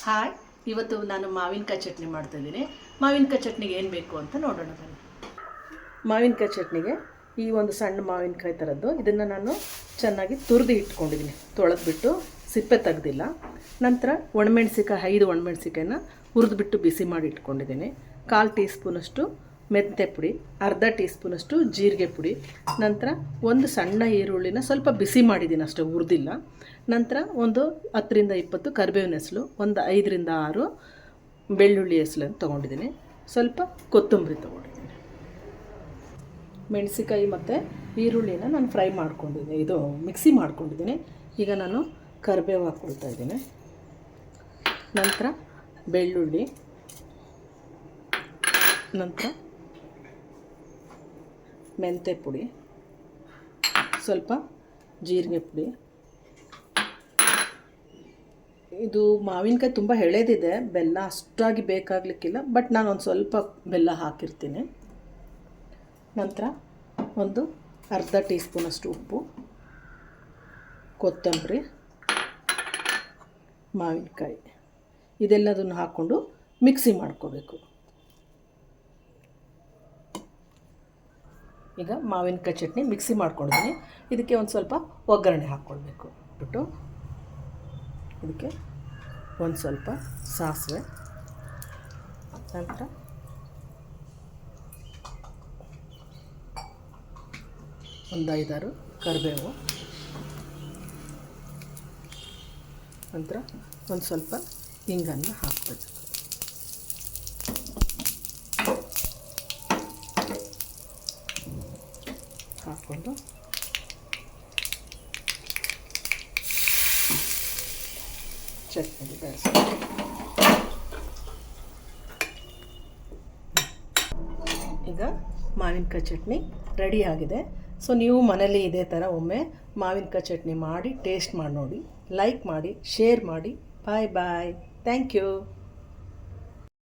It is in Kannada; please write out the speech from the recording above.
ಹಾಯ್, ಇವತ್ತು ನಾನು ಮಾವಿನಕಾಯಿ ಚಟ್ನಿ ಮಾಡ್ತಾಯಿದ್ದೀನಿ. ಮಾವಿನಕಾಯಿ ಚಟ್ನಿಗೆ ಏನು ಬೇಕು ಅಂತ ನೋಡೋಣ ಬನ್ನಿ. ಮಾವಿನಕಾಯಿ ಚಟ್ನಿಗೆ ಈ ಒಂದು ಸಣ್ಣ ಮಾವಿನಕಾಯಿ ಥರದ್ದು ಇದನ್ನು ನಾನು ಚೆನ್ನಾಗಿ ತುರಿದು ಇಟ್ಕೊಂಡಿದ್ದೀನಿ. ತೊಳೆದ್ಬಿಟ್ಟು ಸಿಪ್ಪೆ ತೆಗೆದಿಲ್ಲ. ನಂತರ ಒಣಮೆಣ್ಸಿಕಾಯಿ 5 ಒಣಮೆಣ್ಸಿಕಾಯಿನ ಹುರಿದ್ಬಿಟ್ಟು ಬಿಸಿ ಮಾಡಿ ಇಟ್ಕೊಂಡಿದ್ದೀನಿ. 1/4 ಟೀ ಸ್ಪೂನಷ್ಟು ಮೆಂತ್ಯ ಪುಡಿ, ಅರ್ಧ ಟೀ ಸ್ಪೂನಷ್ಟು ಜೀರಿಗೆ ಪುಡಿ, ನಂತರ ಒಂದು ಸಣ್ಣ ಈರುಳ್ಳಿನ ಸ್ವಲ್ಪ ಬಿಸಿ ಮಾಡಿದ್ದೀನಿ, ಅಷ್ಟೇ ಹುರಿದಿಲ್ಲ. ನಂತರ ಒಂದು 10ರಿಂದ 20 ಕರಿಬೇವಿನ ಹೆಸರು, ಒಂದು 5ರಿಂದ 6 ಬೆಳ್ಳುಳ್ಳಿ ಹೆಸರನ್ನು ತೊಗೊಂಡಿದ್ದೀನಿ. ಸ್ವಲ್ಪ ಕೊತ್ತಂಬರಿ ತೊಗೊಂಡಿದ್ದೀನಿ. ಮೆಣಸಿಕಾಯಿ ಮತ್ತು ಈರುಳ್ಳಿನ ನಾನು ಫ್ರೈ ಮಾಡ್ಕೊಂಡಿದ್ದೀನಿ, ಇದು ಮಿಕ್ಸಿ ಮಾಡ್ಕೊಂಡಿದ್ದೀನಿ. ಈಗ ನಾನು ಕರಿಬೇವು ಹಾಕ್ಕೊಳ್ತಾ ಇದ್ದೀನಿ. ನಂತರ ಬೆಳ್ಳುಳ್ಳಿ, ನಂತರ ಮೆಂತ್ಯ ಪುಡಿ, ಸ್ವಲ್ಪ ಜೀರಿಗೆ ಪುಡಿ. ಇದು ಮಾವಿನಕಾಯಿ ತುಂಬ ಎಳೆದಿದೆ, ಬೆಲ್ಲ ಅಷ್ಟಾಗಿ ಬೇಕಾಗಲಿಕ್ಕಿಲ್ಲ, ಬಟ್ ನಾನು ಒಂದು ಸ್ವಲ್ಪ ಬೆಲ್ಲ ಹಾಕಿರ್ತೀನಿ. ನಂತರ ಒಂದು ಅರ್ಧ ಟೀ ಸ್ಪೂನಷ್ಟು ಉಪ್ಪು, ಕೊತ್ತಂಬರಿ, ಮಾವಿನಕಾಯಿ ಇದೆಲ್ಲದನ್ನು ಹಾಕ್ಕೊಂಡು ಮಿಕ್ಸಿ ಮಾಡ್ಕೋಬೇಕು. ಈಗ ಮಾವಿನಕಾಯಿ ಚಟ್ನಿ ಮಿಕ್ಸಿ ಮಾಡ್ಕೊಂಡಿದ್ದೀನಿ. ಇದಕ್ಕೆ ಒಂದು ಸ್ವಲ್ಪ ಒಗ್ಗರಣೆ ಹಾಕ್ಕೊಳ್ಬೇಕು. ಬಿಟ್ಟು ಇದಕ್ಕೆ ಒಂದು ಸ್ವಲ್ಪ ಸಾಸಿವೆ, ನಂತರ ಒಂದು 5-6 ಕರಿಬೇವು, ನಂತರ ಒಂದು ಸ್ವಲ್ಪ ಹಿಂಗನ್ನು ಹಾಕಬೇಕು. ಹಾಕ್ಕೊಂಡು ಚಟ್ನಿ ಬೆಳೆಸ್ಬೇಕು. ಈಗ ಮಾವಿನಕಾಯಿ ಚಟ್ನಿ ರೆಡಿ ಆಗಿದೆ. ಸೊ ನೀವು ಮನೇಲಿ ಇದೇ ಥರ ಒಮ್ಮೆ ಮಾವಿನಕಾಯಿ ಚಟ್ನಿ ಮಾಡಿ ಟೇಸ್ಟ್ ಮಾಡಿ ನೋಡಿ. ಲೈಕ್ ಮಾಡಿ, ಶೇರ್ ಮಾಡಿ. Bye bye. Thank you.